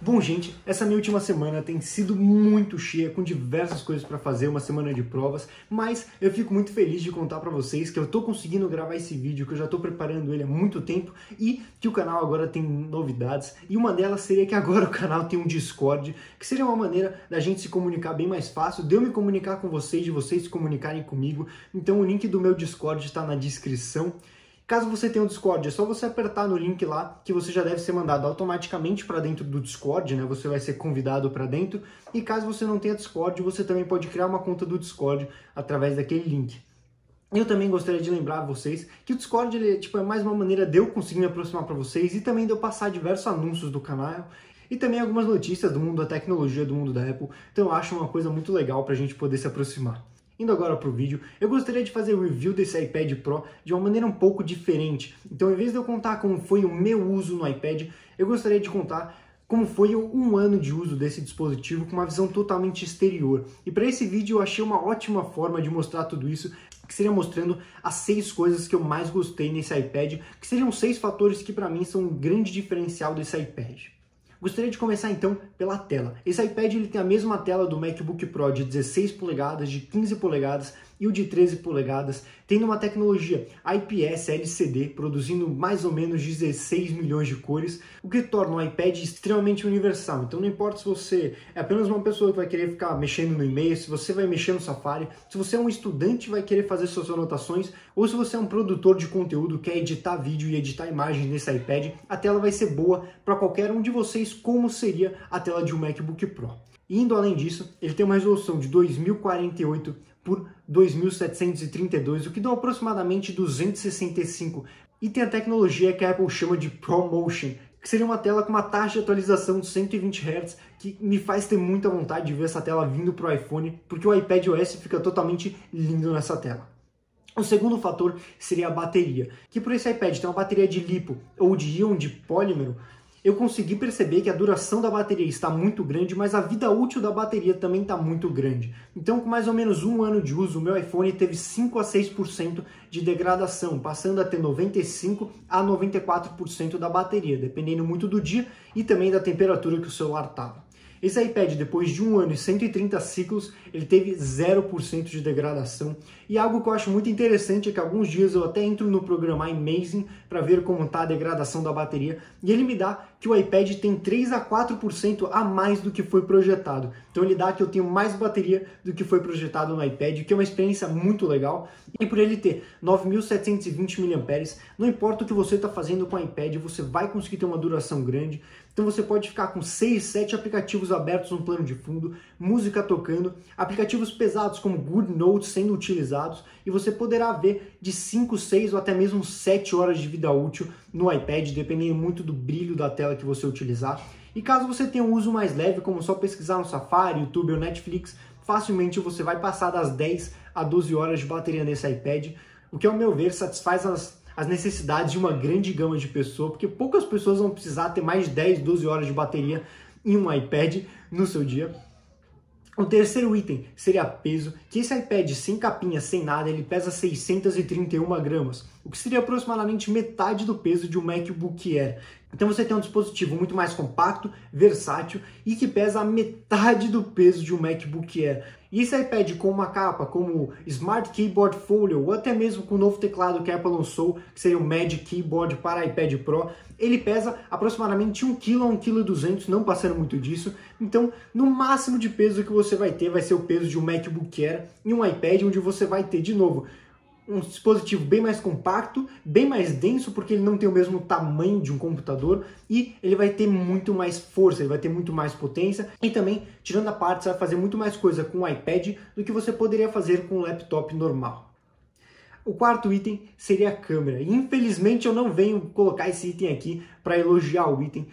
Bom, gente, essa minha última semana tem sido muito cheia, com diversas coisas para fazer, uma semana de provas, mas eu fico muito feliz de contar para vocês que eu tô conseguindo gravar esse vídeo, que eu já tô preparando ele há muito tempo e que o canal agora tem novidades, e uma delas seria que agora o canal tem um Discord, que seria uma maneira da gente se comunicar bem mais fácil, de eu me comunicar com vocês, de vocês se comunicarem comigo. Então o link do meu Discord está na descrição. Caso você tenha um Discord, é só você apertar no link lá, que você já deve ser mandado automaticamente para dentro do Discord, né? Você vai ser convidado para dentro. E caso você não tenha Discord, você também pode criar uma conta do Discord através daquele link. Eu também gostaria de lembrar a vocês que o Discord é mais uma maneira de eu conseguir me aproximar para vocês e também de eu passar diversos anúncios do canal e também algumas notícias do mundo da tecnologia, do mundo da Apple. Então eu acho uma coisa muito legal para a gente poder se aproximar. Indo agora para o vídeo, eu gostaria de fazer o review desse iPad Pro de uma maneira um pouco diferente. Então, em vez de eu contar como foi o meu uso no iPad, eu gostaria de contar como foi um ano de uso desse dispositivo com uma visão totalmente exterior. E para esse vídeo eu achei uma ótima forma de mostrar tudo isso, que seria mostrando as 6 coisas que eu mais gostei nesse iPad, que seriam 6 fatores que para mim são um grande diferencial desse iPad. Gostaria de começar então pela tela. Esse iPad ele tem a mesma tela do MacBook Pro de 16 polegadas, de 15 polegadas e o de 13 polegadas, tendo uma tecnologia IPS LCD, produzindo mais ou menos 16 milhões de cores, o que torna o iPad extremamente universal. Então não importa se você é apenas uma pessoa que vai querer ficar mexendo no e-mail, se você vai mexer no Safari, se você é um estudante e vai querer fazer suas anotações, ou se você é um produtor de conteúdo, quer editar vídeo e editar imagens nesse iPad, a tela vai ser boa para qualquer um de vocês, como seria a tela de um MacBook Pro. Indo além disso, ele tem uma resolução de 2048 por 2732, o que dá aproximadamente 265, e tem a tecnologia que a Apple chama de ProMotion, que seria uma tela com uma taxa de atualização de 120 Hz, que me faz ter muita vontade de ver essa tela vindo para o iPhone, porque o iPadOS fica totalmente lindo nessa tela. O segundo fator seria a bateria, que por esse iPad tem uma bateria de lipo ou de íon de polímero. Eu consegui perceber que a duração da bateria está muito grande, mas a vida útil da bateria também está muito grande. Então, com mais ou menos um ano de uso, o meu iPhone teve 5 a 6% de degradação, passando a ter 95 a 94% da bateria, dependendo muito do dia e também da temperatura que o celular estava. Esse iPad, depois de um ano e 130 ciclos, ele teve 0% de degradação. E algo que eu acho muito interessante é que alguns dias eu até entro no programa iMazing para ver como está a degradação da bateria, e ele me dá que o iPad tem 3 a 4% a mais do que foi projetado. Então ele dá que eu tenho mais bateria do que foi projetado no iPad, o que é uma experiência muito legal. E por ele ter 9.720 mAh, não importa o que você está fazendo com o iPad, você vai conseguir ter uma duração grande. Então você pode ficar com 6, 7 aplicativos abertos no plano de fundo, música tocando, aplicativos pesados como GoodNotes sendo utilizados, e você poderá ver de 5, 6 ou até mesmo 7 horas de vida útil no iPad, dependendo muito do brilho da tela que você utilizar. E caso você tenha um uso mais leve, como só pesquisar no Safari, YouTube ou Netflix, facilmente você vai passar das 10 a 12 horas de bateria nesse iPad, o que ao meu ver satisfaz as necessidades de uma grande gama de pessoas, porque poucas pessoas vão precisar ter mais de 10, 12 horas de bateria em um iPad no seu dia. O terceiro item seria peso, que esse iPad sem capinha, sem nada, ele pesa 631 gramas, o que seria aproximadamente metade do peso de um MacBook Air. Então você tem um dispositivo muito mais compacto, versátil e que pesa a metade do peso de um MacBook Air. E esse iPad com uma capa como Smart Keyboard Folio ou até mesmo com o novo teclado que a Apple lançou, que seria o Magic Keyboard para iPad Pro, ele pesa aproximadamente 1 kg a 1,2 kg, não passando muito disso. Então, no máximo de peso que você vai ter vai ser o peso de um MacBook Air e um iPad, onde você vai ter, de novo, um dispositivo bem mais compacto, bem mais denso, porque ele não tem o mesmo tamanho de um computador, e ele vai ter muito mais força, ele vai ter muito mais potência, e também, tirando a parte, você vai fazer muito mais coisa com o iPad do que você poderia fazer com um laptop normal. O quarto item seria a câmera, e infelizmente eu não venho colocar esse item aqui para elogiar o item.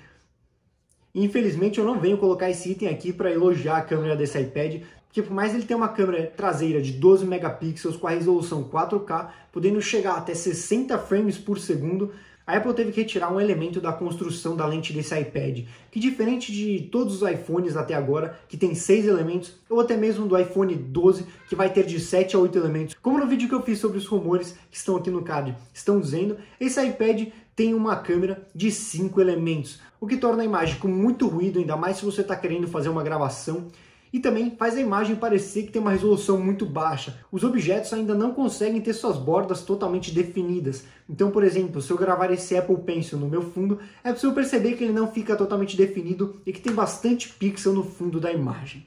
Infelizmente eu não venho colocar esse item aqui para elogiar a câmera desse iPad, porque por mais ele ter uma câmera traseira de 12 megapixels com a resolução 4K, podendo chegar até 60 frames por segundo, a Apple teve que retirar um elemento da construção da lente desse iPad, que diferente de todos os iPhones até agora, que tem 6 elementos, ou até mesmo do iPhone 12, que vai ter de 7 a 8 elementos, como no vídeo que eu fiz sobre os rumores que estão aqui no card estão dizendo, esse iPad tem uma câmera de 5 elementos, o que torna a imagem com muito ruído, ainda mais se você está querendo fazer uma gravação, e também faz a imagem parecer que tem uma resolução muito baixa. Os objetos ainda não conseguem ter suas bordas totalmente definidas. Então, por exemplo, se eu gravar esse Apple Pencil no meu fundo, é possível perceber que ele não fica totalmente definido e que tem bastante pixel no fundo da imagem.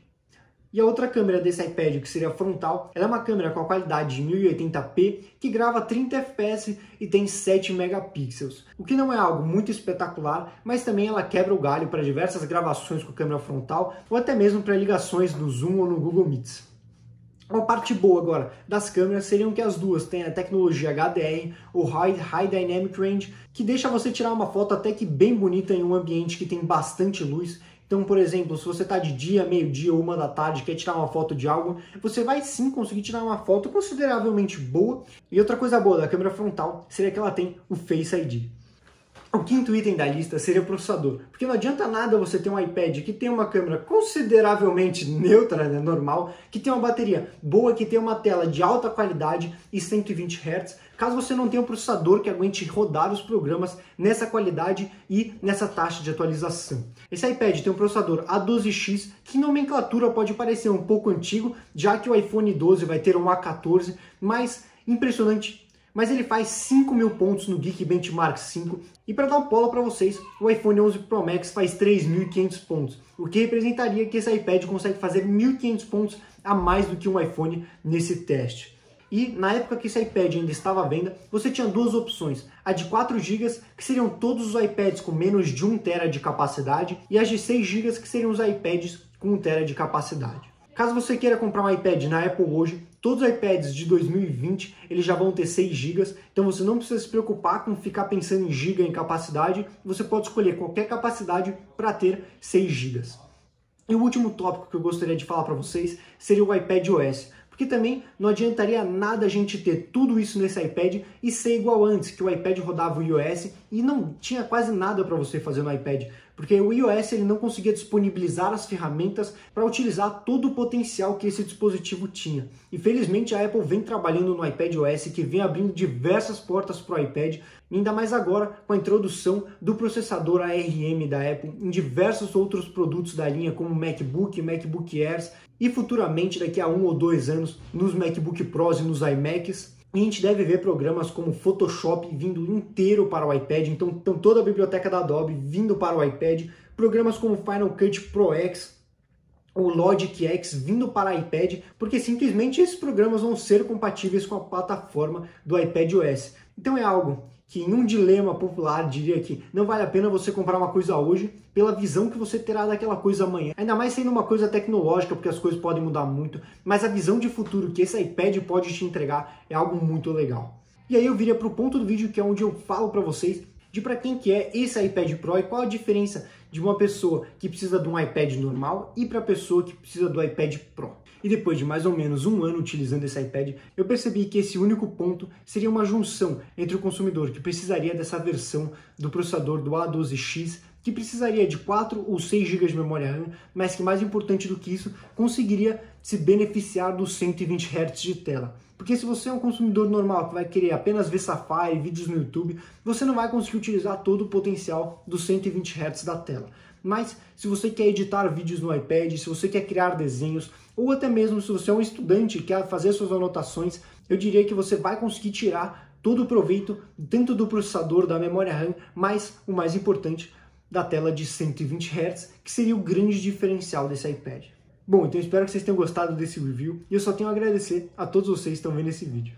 E a outra câmera desse iPad, que seria a frontal, ela é uma câmera com a qualidade de 1080p, que grava 30 fps e tem 7 megapixels. O que não é algo muito espetacular, mas também ela quebra o galho para diversas gravações com câmera frontal, ou até mesmo para ligações no Zoom ou no Google Meets. Uma parte boa agora das câmeras seriam que as duas têm a tecnologia HDR, ou High Dynamic Range, que deixa você tirar uma foto até que bem bonita em um ambiente que tem bastante luz. Então, por exemplo, se você está de dia, meio-dia ou 1 da tarde, quer tirar uma foto de algo, você vai sim conseguir tirar uma foto consideravelmente boa. E outra coisa boa da câmera frontal seria que ela tem o Face ID. O quinto item da lista seria o processador, porque não adianta nada você ter um iPad que tem uma câmera consideravelmente neutra, né, normal, que tem uma bateria boa, que tem uma tela de alta qualidade e 120 Hz, caso você não tenha um processador que aguente rodar os programas nessa qualidade e nessa taxa de atualização. Esse iPad tem um processador A12X, que em nomenclatura pode parecer um pouco antigo, já que o iPhone 12 vai ter um A14, mas impressionante. Mas ele faz 5.000 pontos no Geekbenchmark 5, e para dar um polo para vocês, o iPhone 11 Pro Max faz 3.500 pontos, o que representaria que esse iPad consegue fazer 1.500 pontos a mais do que um iPhone nesse teste. E na época que esse iPad ainda estava à venda, você tinha duas opções, a de 4 GB, que seriam todos os iPads com menos de 1 TB de capacidade, e as de 6 GB, que seriam os iPads com 1 TB de capacidade. Caso você queira comprar um iPad na Apple hoje, todos os iPads de 2020 eles já vão ter 6 GB, então você não precisa se preocupar com ficar pensando em giga em capacidade, você pode escolher qualquer capacidade para ter 6 GB. E o último tópico que eu gostaria de falar para vocês seria o iPadOS, porque também não adiantaria nada a gente ter tudo isso nesse iPad e ser igual antes, que o iPad rodava o iOS e não tinha quase nada para você fazer no iPad, porque o iOS ele não conseguia disponibilizar as ferramentas para utilizar todo o potencial que esse dispositivo tinha. E felizmente a Apple vem trabalhando no iPadOS, que vem abrindo diversas portas para o iPad, ainda mais agora com a introdução do processador ARM da Apple em diversos outros produtos da linha, como MacBook, MacBook Airs, e futuramente, daqui a 1 ou 2 anos, nos MacBook Pros e nos iMacs. E a gente deve ver programas como Photoshop vindo inteiro para o iPad, então toda a biblioteca da Adobe vindo para o iPad, programas como Final Cut Pro X ou Logic X vindo para iPad, porque simplesmente esses programas vão ser compatíveis com a plataforma do iPadOS. Então é algo que em um dilema popular diria que não vale a pena você comprar uma coisa hoje pela visão que você terá daquela coisa amanhã. Ainda mais sendo uma coisa tecnológica, porque as coisas podem mudar muito, mas a visão de futuro que esse iPad pode te entregar é algo muito legal. E aí eu viria para o ponto do vídeo que é onde eu falo para vocês de para quem que é esse iPad Pro e qual a diferença de uma pessoa que precisa de um iPad normal e para a pessoa que precisa do iPad Pro. E depois de mais ou menos 1 ano utilizando esse iPad, eu percebi que esse único ponto seria uma junção entre o consumidor que precisaria dessa versão do processador do A12X, que precisaria de 4 ou 6 GB de memória RAM, mas que mais importante do que isso, conseguiria se beneficiar dos 120 Hz de tela. Porque se você é um consumidor normal que vai querer apenas ver Safari, vídeos no YouTube, você não vai conseguir utilizar todo o potencial dos 120 Hz da tela. Mas se você quer editar vídeos no iPad, se você quer criar desenhos, ou até mesmo se você é um estudante e quer fazer suas anotações, eu diria que você vai conseguir tirar todo o proveito, tanto do processador, da memória RAM, mas o mais importante, da tela de 120 Hz, que seria o grande diferencial desse iPad. Bom, então espero que vocês tenham gostado desse review e eu só tenho a agradecer a todos vocês que estão vendo esse vídeo.